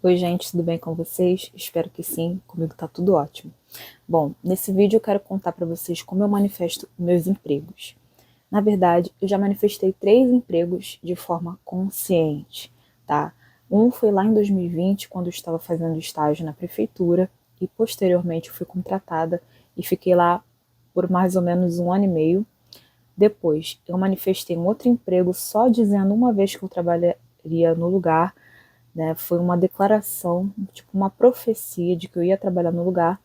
Oi gente, tudo bem com vocês? Espero que sim, comigo tá tudo ótimo. Bom, nesse vídeo eu quero contar para vocês como eu manifesto meus empregos. Na verdade, eu já manifestei 3 empregos de forma consciente, tá? Um foi lá em 2020, quando eu estava fazendo estágio na prefeitura, e posteriormente eu fui contratada e fiquei lá por mais ou menos 1 ano e meio. Depois, eu manifestei um outro emprego só dizendo uma vez que eu trabalharia no lugar, né? Foi uma declaração, tipo uma profecia de que eu ia trabalhar no lugar.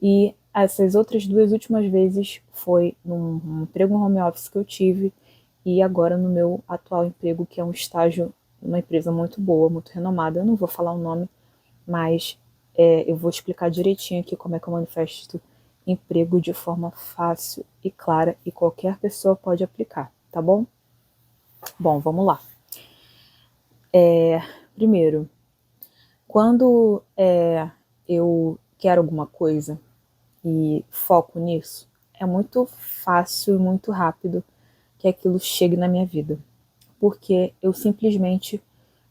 E essas outras 2 últimas vezes foi num emprego home office que eu tive e agora no meu atual emprego, que é um estágio numa empresa muito boa, muito renomada. Eu não vou falar o nome, mas eu vou explicar direitinho aqui como é que eu manifesto emprego de forma fácil e clara e qualquer pessoa pode aplicar, tá bom? Bom, vamos lá. Primeiro, quando eu quero alguma coisa e foco nisso, é muito fácil e muito rápido que aquilo chegue na minha vida, porque eu simplesmente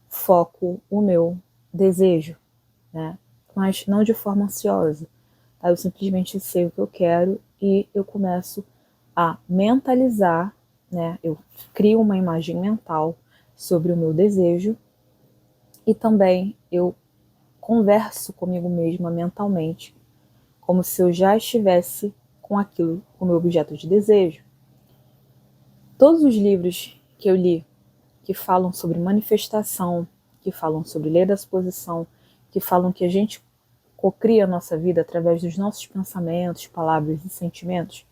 foco o meu desejo, né? Mas não de forma ansiosa, tá? Eu simplesmente sei o que eu quero e eu começo a mentalizar, né? Eu crio uma imagem mental sobre o meu desejo e também eu converso comigo mesma mentalmente, como se eu já estivesse com aquilo, com o meu objeto de desejo. Todos os livros que eu li, que falam sobre manifestação, que falam sobre lei da suposição, que falam que a gente cocria a nossa vida através dos nossos pensamentos, palavras e sentimentos,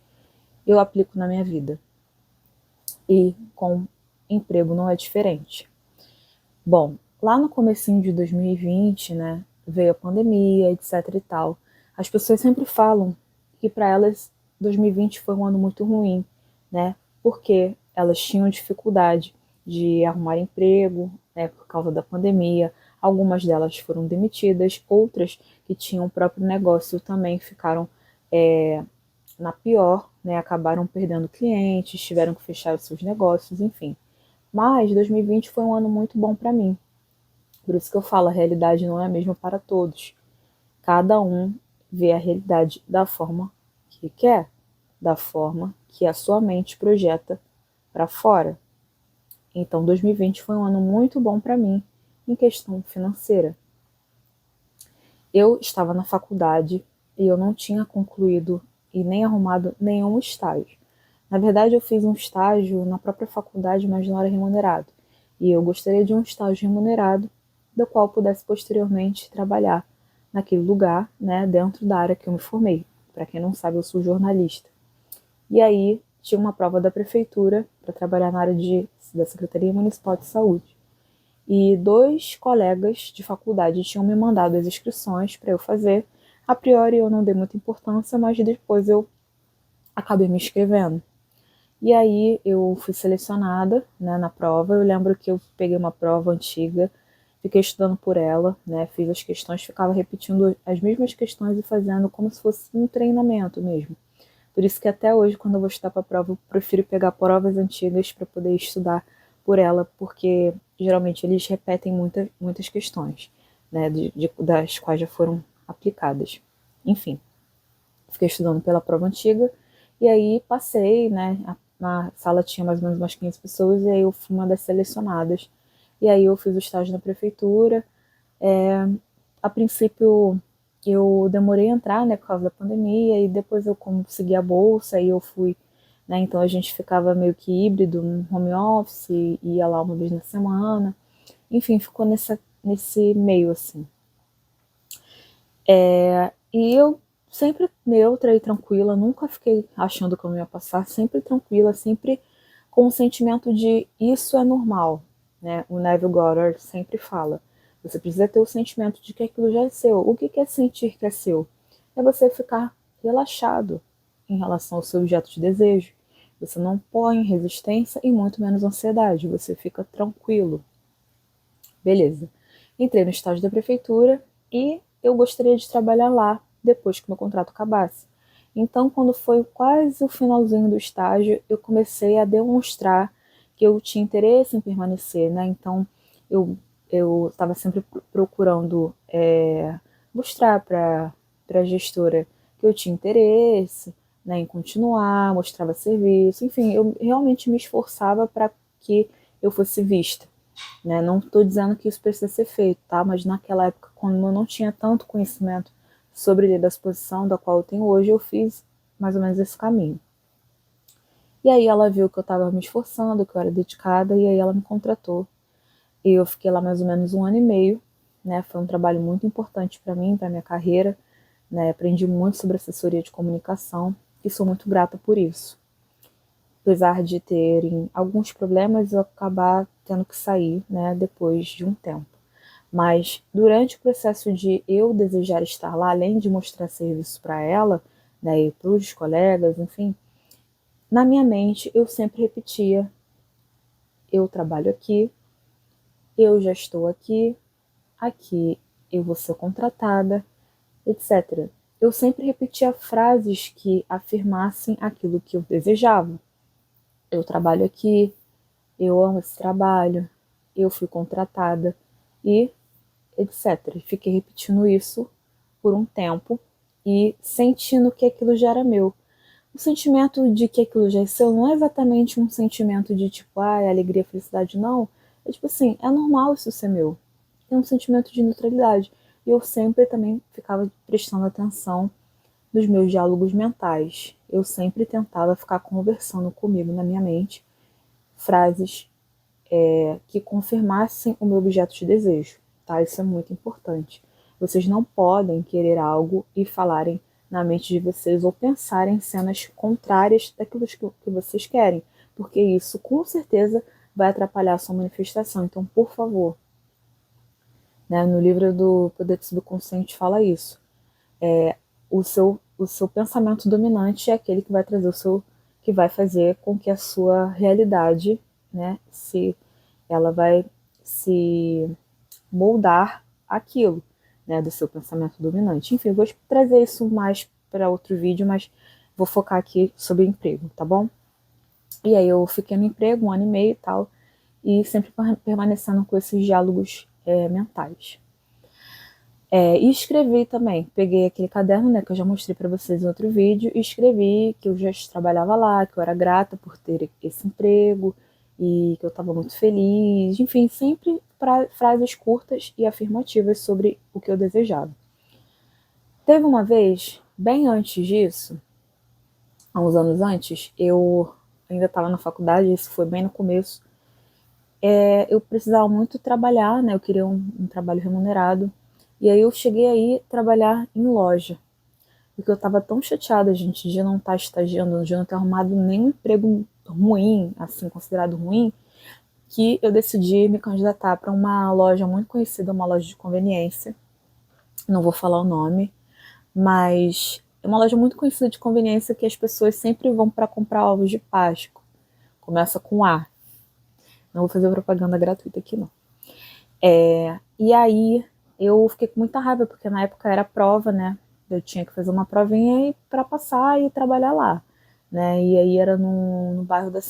eu aplico na minha vida. E com emprego não é diferente. Bom, lá no comecinho de 2020, né, veio a pandemia, etc e tal. As pessoas sempre falam que para elas 2020 foi um ano muito ruim, né? Porque elas tinham dificuldade de arrumar emprego, né, por causa da pandemia. Algumas delas foram demitidas, outras que tinham o próprio negócio também ficaram na pior, né? Acabaram perdendo clientes, tiveram que fechar os seus negócios, enfim. Mas 2020 foi um ano muito bom para mim. Por isso que eu falo, a realidade não é a mesma para todos. Cada um vê a realidade da forma que quer, da forma que a sua mente projeta para fora. Então, 2020 foi um ano muito bom para mim em questão financeira. Eu estava na faculdade e eu não tinha concluído e nem arrumado nenhum estágio. Na verdade, eu fiz um estágio na própria faculdade, mas não era remunerado. E eu gostaria de um estágio remunerado, do qual eu pudesse posteriormente trabalhar naquele lugar, né, dentro da área que eu me formei. Para quem não sabe, eu sou jornalista. E aí tinha uma prova da prefeitura para trabalhar na área da Secretaria Municipal de Saúde. E 2 colegas de faculdade tinham me mandado as inscrições para eu fazer. A priori eu não dei muita importância, mas depois eu acabei me inscrevendo. E aí eu fui selecionada, né, na prova. Eu lembro que eu peguei uma prova antiga, fiquei estudando por ela, né, fiz as questões, ficava repetindo as mesmas questões e fazendo como se fosse um treinamento mesmo. Por isso que até hoje, quando eu vou estudar para a prova, eu prefiro pegar provas antigas para poder estudar por ela, porque geralmente eles repetem muitas questões, né, das quais já foram aplicadas. Enfim, fiquei estudando pela prova antiga e aí passei, né? Na sala tinha mais ou menos umas 15 pessoas e aí eu fui uma das selecionadas. E aí eu fiz o estágio na prefeitura. A princípio eu demorei a entrar, né, por causa da pandemia, e depois eu consegui a bolsa e eu fui, né, então a gente ficava meio que híbrido, no home office, ia lá uma vez na semana, enfim, ficou nesse meio, assim. E eu sempre neutra e tranquila, nunca fiquei achando que eu não ia passar, sempre tranquila, sempre com o sentimento de isso é normal, né? O Neville Goddard sempre fala. Você precisa ter o sentimento de que aquilo já é seu. O que é sentir que é seu? É você ficar relaxado em relação ao seu objeto de desejo. Você não põe resistência e muito menos ansiedade. Você fica tranquilo. Beleza. Entrei no estágio da prefeitura e eu gostaria de trabalhar lá depois que meu contrato acabasse. Então, quando foi quase o finalzinho do estágio, eu comecei a demonstrar que eu tinha interesse em permanecer, né? Então, eu eu estava sempre procurando mostrar para a gestora que eu tinha interesse, né, em continuar, mostrava serviço, enfim, eu realmente me esforçava para que eu fosse vista. Né? Não estou dizendo que isso precisa ser feito, tá? Mas naquela época, quando eu não tinha tanto conhecimento sobre lei da exposição da qual eu tenho hoje, eu fiz mais ou menos esse caminho. E aí ela viu que eu estava me esforçando, que eu era dedicada, e aí ela me contratou. E eu fiquei lá mais ou menos 1 ano e meio, né? Foi um trabalho muito importante para mim, para minha carreira, né? Aprendi muito sobre assessoria de comunicação e sou muito grata por isso. Apesar de terem alguns problemas, eu acabar tendo que sair, né, depois de um tempo. Mas durante o processo de eu desejar estar lá, além de mostrar serviço para ela, né, e para os colegas, enfim, na minha mente eu sempre repetia: eu trabalho aqui, eu já estou aqui, aqui eu vou ser contratada, etc. Eu sempre repetia frases que afirmassem aquilo que eu desejava. Eu trabalho aqui, eu amo esse trabalho, eu fui contratada e etc. Fiquei repetindo isso por um tempo e sentindo que aquilo já era meu. O sentimento de que aquilo já é seu não é exatamente um sentimento de tipo, alegria, felicidade, não. É tipo assim, é normal isso ser meu. É um sentimento de neutralidade. E eu sempre também ficava prestando atenção nos meus diálogos mentais. Eu sempre tentava ficar conversando comigo na minha mente frases que confirmassem o meu objeto de desejo, tá? Isso é muito importante. Vocês não podem querer algo e falarem na mente de vocês ou pensarem cenas contrárias daquilo que vocês querem, porque isso com certeza vai atrapalhar a sua manifestação. Então, por favor, né, no livro do Poder do Subconsciente fala isso. O seu pensamento dominante é aquele que vai trazer que vai fazer com que a sua realidade, né, ela vai se moldar aquilo, né, do seu pensamento dominante. Enfim, eu vou trazer isso mais para outro vídeo, mas vou focar aqui sobre emprego, tá bom? E aí eu fiquei no emprego 1 ano e meio e tal, e sempre permanecendo com esses diálogos mentais. E escrevi também, peguei aquele caderno, né, que eu já mostrei para vocês em outro vídeo, e escrevi que eu já trabalhava lá, que eu era grata por ter esse emprego, e que eu estava muito feliz, enfim, sempre frases curtas e afirmativas sobre o que eu desejava. Teve uma vez, bem antes disso, há uns anos antes, eu ainda estava na faculdade, isso foi bem no começo, eu precisava muito trabalhar, né, eu queria um trabalho remunerado, e aí eu cheguei aí trabalhar em loja, porque eu estava tão chateada, gente, de não estar estagiando, de não ter arrumado nenhum emprego ruim, assim, considerado ruim, que eu decidi me candidatar para uma loja muito conhecida, uma loja de conveniência, não vou falar o nome, mas é uma loja muito conhecida de conveniência que as pessoas sempre vão para comprar ovos de Páscoa. Começa com A. Não vou fazer propaganda gratuita aqui, não. E aí eu fiquei com muita raiva, porque na época era prova, né? Eu tinha que fazer uma provinha para passar e trabalhar lá. Né? E aí era no bairro da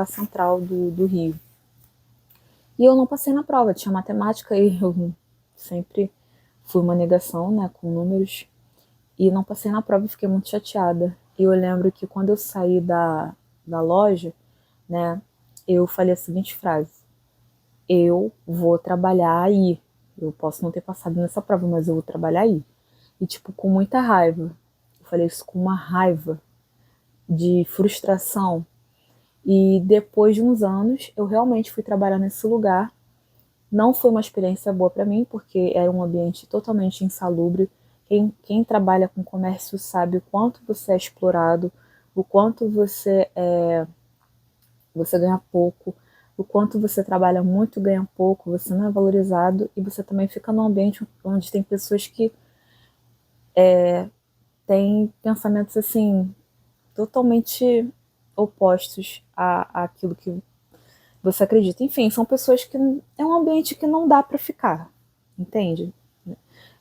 Central do Rio. E eu não passei na prova, tinha matemática e eu sempre fui uma negação, né, com números. E não passei na prova e fiquei muito chateada. E eu lembro que quando eu saí da loja, né, eu falei a seguinte frase: eu vou trabalhar aí. Eu posso não ter passado nessa prova, mas eu vou trabalhar aí. E, tipo, com muita raiva. Eu falei isso com uma raiva, de frustração. E depois de uns anos, eu realmente fui trabalhar nesse lugar. Não foi uma experiência boa para mim, porque era um ambiente totalmente insalubre. Quem trabalha com comércio sabe o quanto você é explorado, o quanto você ganha pouco, o quanto você trabalha muito e ganha pouco, você não é valorizado, e você também fica num ambiente onde tem pessoas que têm pensamentos assim totalmente opostos àquilo que você acredita. Enfim, são pessoas que é um ambiente que não dá para ficar, entende?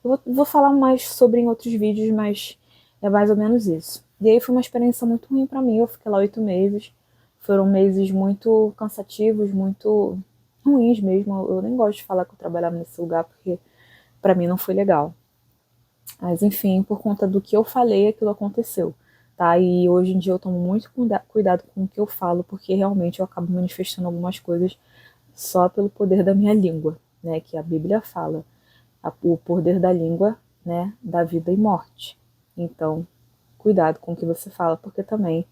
Eu vou falar mais sobre em outros vídeos, mas é mais ou menos isso. E aí foi uma experiência muito ruim para mim. Eu fiquei lá 8 meses. Foram meses muito cansativos, muito ruins mesmo. Eu nem gosto de falar que eu trabalhava nesse lugar, porque para mim não foi legal. Mas enfim, por conta do que eu falei, aquilo aconteceu, tá? E hoje em dia eu tomo muito cuidado com o que eu falo, porque realmente eu acabo manifestando algumas coisas só pelo poder da minha língua, né? Que a Bíblia fala, o poder da língua, né? Da vida e morte. Então, cuidado com o que você fala, porque também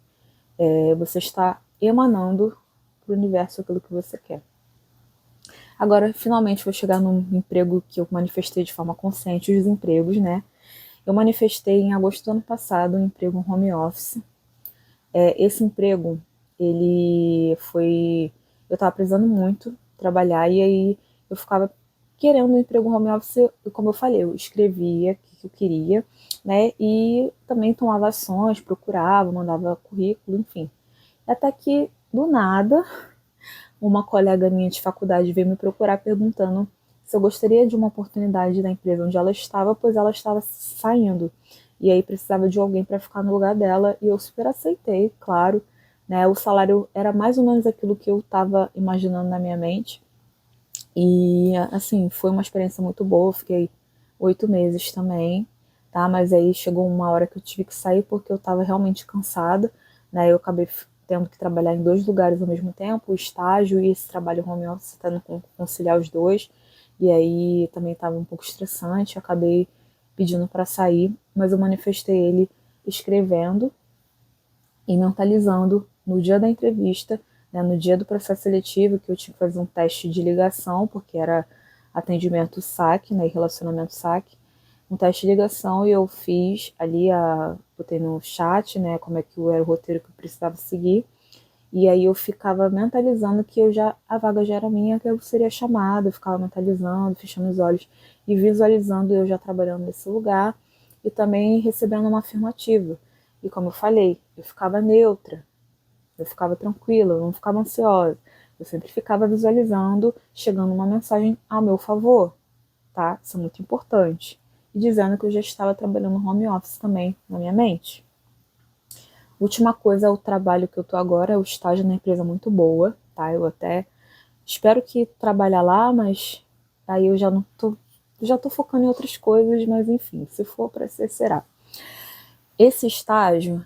você está emanando para o universo aquilo que você quer. Agora, finalmente, vou chegar num emprego que eu manifestei de forma consciente, os empregos, né? Eu manifestei em agosto do ano passado um emprego home office. Esse emprego, ele foi... Eu estava precisando muito trabalhar e aí eu ficava querendo um emprego home office, como eu falei, eu escrevia o que eu queria, né? E também tomava ações, procurava, mandava currículo, enfim. Até que, do nada, uma colega minha de faculdade veio me procurar perguntando se eu gostaria de uma oportunidade da empresa onde ela estava, pois ela estava saindo. E aí precisava de alguém para ficar no lugar dela, e eu super aceitei, claro. Né? O salário era mais ou menos aquilo que eu estava imaginando na minha mente. E, assim, foi uma experiência muito boa. Eu fiquei 8 meses também, tá? Mas aí chegou uma hora que eu tive que sair porque eu estava realmente cansada, né? Eu acabei tendo que trabalhar em 2 lugares ao mesmo tempo, o estágio e esse trabalho home office, tendo que conciliar os dois. E aí também estava um pouco estressante, acabei pedindo para sair, mas eu manifestei ele escrevendo e mentalizando no dia da entrevista, né, no dia do processo seletivo, que eu tinha que fazer um teste de ligação, porque era atendimento saque, né, e relacionamento saque, um teste de ligação, e eu fiz ali, botei no chat, né, como é que era o roteiro que eu precisava seguir, e aí eu ficava mentalizando que a vaga já era minha, que eu seria chamada, eu ficava mentalizando, fechando os olhos e visualizando eu já trabalhando nesse lugar e também recebendo uma afirmativa. E como eu falei, eu ficava neutra, eu ficava tranquila, eu não ficava ansiosa. Eu sempre ficava visualizando, chegando uma mensagem a meu favor, tá? Isso é muito importante. E dizendo que eu já estava trabalhando no home office também na minha mente. Última coisa é o trabalho que eu tô agora, o estágio na empresa muito boa, tá? Eu até espero que trabalhar lá, mas aí eu já tô focando em outras coisas, mas enfim, se for para ser, será. Esse estágio,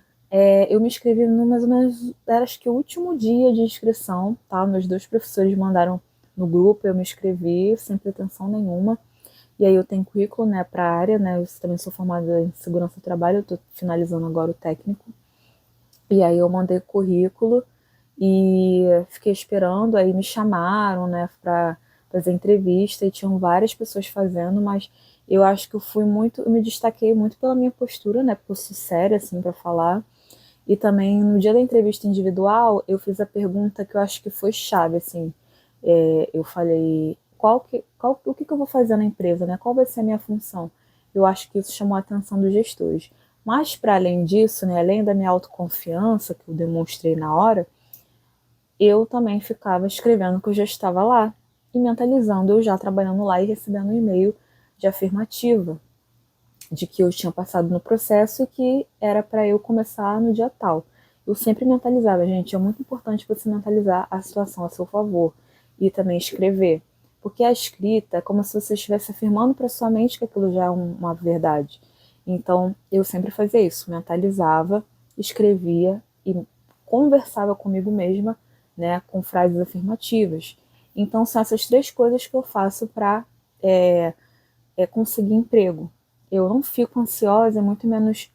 eu me inscrevi no mais ou menos, era acho que o último dia de inscrição, tá? Meus 2 professores mandaram no grupo, eu me inscrevi sem pretensão nenhuma. E aí eu tenho currículo, né, para a área, né? Eu também sou formada em segurança do trabalho, eu tô finalizando agora o técnico. E aí eu mandei currículo e fiquei esperando, aí me chamaram, né, para fazer entrevista e tinham várias pessoas fazendo, mas eu acho que eu me destaquei muito pela minha postura, né, porque eu sou séria, assim, para falar. E também no dia da entrevista individual, eu fiz a pergunta que eu acho que foi chave, assim. Eu falei, o que eu vou fazer na empresa, né? Qual vai ser a minha função? Eu acho que isso chamou a atenção dos gestores. Mas, para além disso, né, além da minha autoconfiança, que eu demonstrei na hora, eu também ficava escrevendo que eu já estava lá e mentalizando eu já trabalhando lá e recebendo um e-mail de afirmativa de que eu tinha passado no processo e que era para eu começar no dia tal. Eu sempre mentalizava, gente, é muito importante você mentalizar a situação a seu favor e também escrever, porque a escrita é como se você estivesse afirmando para sua mente que aquilo já é uma verdade. Então, eu sempre fazia isso, mentalizava, escrevia e conversava comigo mesma, né, com frases afirmativas. Então, são essas 3 coisas que eu faço para conseguir emprego. Eu não fico ansiosa, muito menos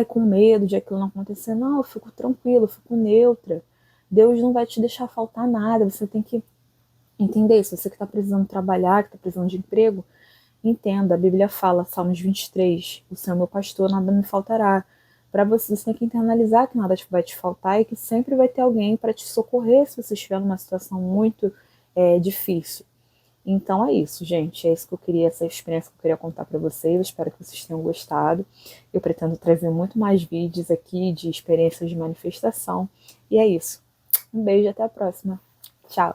com medo de aquilo não acontecer. Não, eu fico tranquila, eu fico neutra. Deus não vai te deixar faltar nada. Você tem que entender isso. Você que está precisando trabalhar, que está precisando de emprego, entenda. A Bíblia fala, Salmos 23, o Senhor é meu pastor, nada me faltará. Para você, você tem que internalizar que nada vai te faltar e que sempre vai ter alguém para te socorrer se você estiver numa situação muito difícil. Então é isso, gente. É isso que eu queria, essa experiência que eu queria contar para vocês. Eu espero que vocês tenham gostado. Eu pretendo trazer muito mais vídeos aqui de experiências de manifestação. E é isso. Um beijo e até a próxima. Tchau.